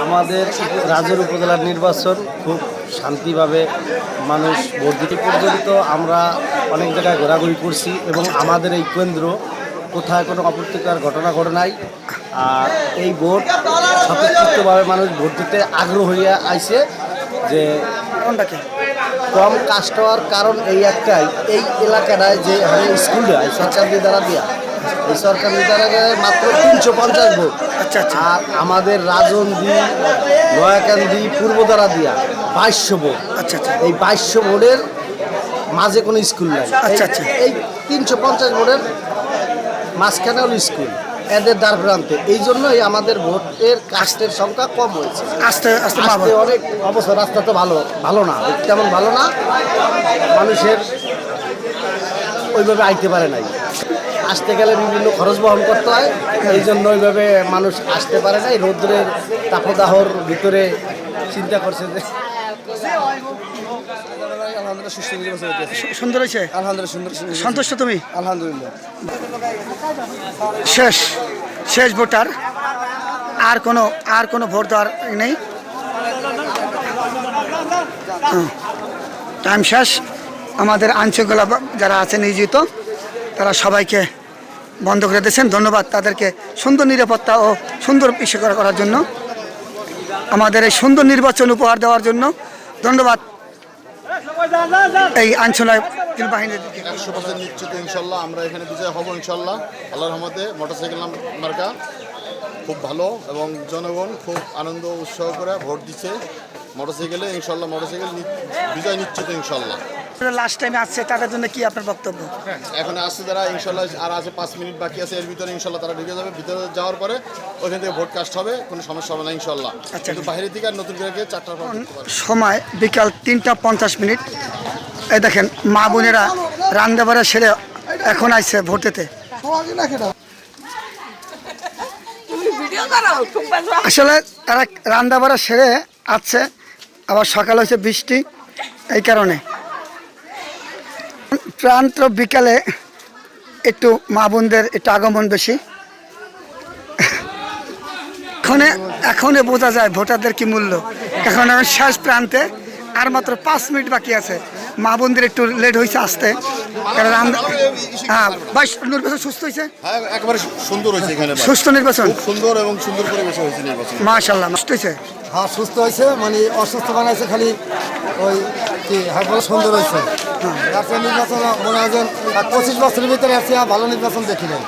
আমাদের রাজের উপজেলার নির্বাচন খুব শান্তিভাবে মানুষ ভোট দিতে পর্যন্ত আমরা অনেক জায়গায় ঘোরাঘুরি করছি এবং আমাদের এই কেন্দ্র কোথায় কোনো অপ্রীতিকর ঘটনা ঘটে নাই। আর এই ভোট স্বতঃস্ফূর্তভাবে মানুষ ভোট দিতে আগ্রহ হইয়া আইছে। যে কোনটাকে কম কাস্ট হওয়ার কারণ এই একটাই, এই এলাকাটায় যে স্কুল দেয় সরকারি দ্বারা দিয়া, এই সরকারি দ্বারা মাত্র 350 ভোট। আচ্ছা আচ্ছা। আর আমাদের রাজনদী, নয়াকান্দি, পূর্বদ্বারা দিয়া 2200 ভোট। আচ্ছা আচ্ছা। এই 2200 ভোটের মাঝে কোনো স্কুল নাই। আচ্ছা আচ্ছা। এই 350 ভোটের মাঝখানে হলো স্কুল, এদের দ্বার প্রান্তে। এই জন্যই আমাদের ভোটের কাস্টের সংখ্যা কম হয়েছে। আস্তে আস্তে আস্তে অনেক অবস্থা, রাস্তা তো ভালো না, তেমন ভালো না, মানুষের ওইভাবে আইতে পারে নাই। আসতে গেলে বিভিন্ন খরচ বহন করতে হয়, এই জন্য ওইভাবে মানুষ আসতে পারে নাই। রৌদ্রের তাপদাহর ভিতরে চিন্তা করছে যে সুন্দর হয়েছে। আলহামদুলিল্লাহ সুন্দর। সন্তুষ্ট তুমি? আলহামদুলিল্লাহ। শেষ ভোটার, আর কোনো ভোট দেওয়ার নেই। টাইম শেষ। আমাদের আইনশৃঙ্খলা যারা আছে নিয়োজিত তারা সবাইকে বন্ধ করে দিয়েছেন। ধন্যবাদ তাদেরকে সুন্দর নিরাপত্তা ও সুন্দর বিষয় করার জন্য, আমাদের এই সুন্দর নির্বাচন উপহার দেওয়ার জন্য ধন্যবাদ এই আইনশৃঙ্খলা বাহিনীর। 100% নিশ্চিত ইনশাল্লাহ আমরা এখানে বিজয় হব ইনশাল্লাহ। আল্লাহর রহমতে মোটরসাইকেল মার্কা খুব ভালো এবং জনগণ খুব আনন্দ উৎসাহ করে ভোট দিচ্ছে মোটরসাইকেলে। ইনশাল্লাহ মোটরসাইকেল বিজয় নিশ্চিত ইনশাল্লাহ। লাস্ট টাইমে আসছে তাদের জন্য কি আপনার বক্তব্য? এখন আসছে যারা ইনশাল্লাহ, আর আছে 5 মিনিট বাকি আছে, এর ভিতরে ইনশাল্লাহ তারা ঢুকে যাবে। ভিতরে যাওয়ার পরে ওইখান থেকে ভোট কাস্ট হবে, কোনো সমস্যা হবে না ইনশাল্লাহ। কিন্তু বাইরে থেকে আর নতুন করে 4টার পর সময় বিকাল 3:50। এই দেখেন মা বোনেরা রান্নাবাড়া সেরে এখন আসছে ভোট দিতে। আসলে তারা রান্নাবাড়া সেরে আসছে, আবার সকাল হয়েছে বৃষ্টি, এই কারণে প্রান্ত বিকালে একটু মা বোনদের একটু আগমন বেশি। এখনে বোঝা যায় ভোটারদের কি মূল্য। এখন শেষ প্রান্তে আর মাত্র 5 মিনিট বাকি আছে। মা বোনদের একটু লেট হয়েছে আসতে। হ্যাঁ ভাই, নির্বাচন সুস্থ হয়েছে? হ্যাঁ একেবারে সুন্দর হয়েছে এখানে, সুস্থ নির্বাচন, সুন্দর এবং সুন্দর পরিবেশ হয়েছে নির্বাচন। মাশাআল্লাহ। সুস্থ হয়েছে? হ্যাঁ সুস্থ হয়েছে, মানে অসুস্থ বানাইছে খালি ওই কি। হ্যাঁ সুন্দর হয়েছে। নির্বাচন মনে হয় 25 বছরের ভিতরে ভালো নির্বাচন দেখি নাই।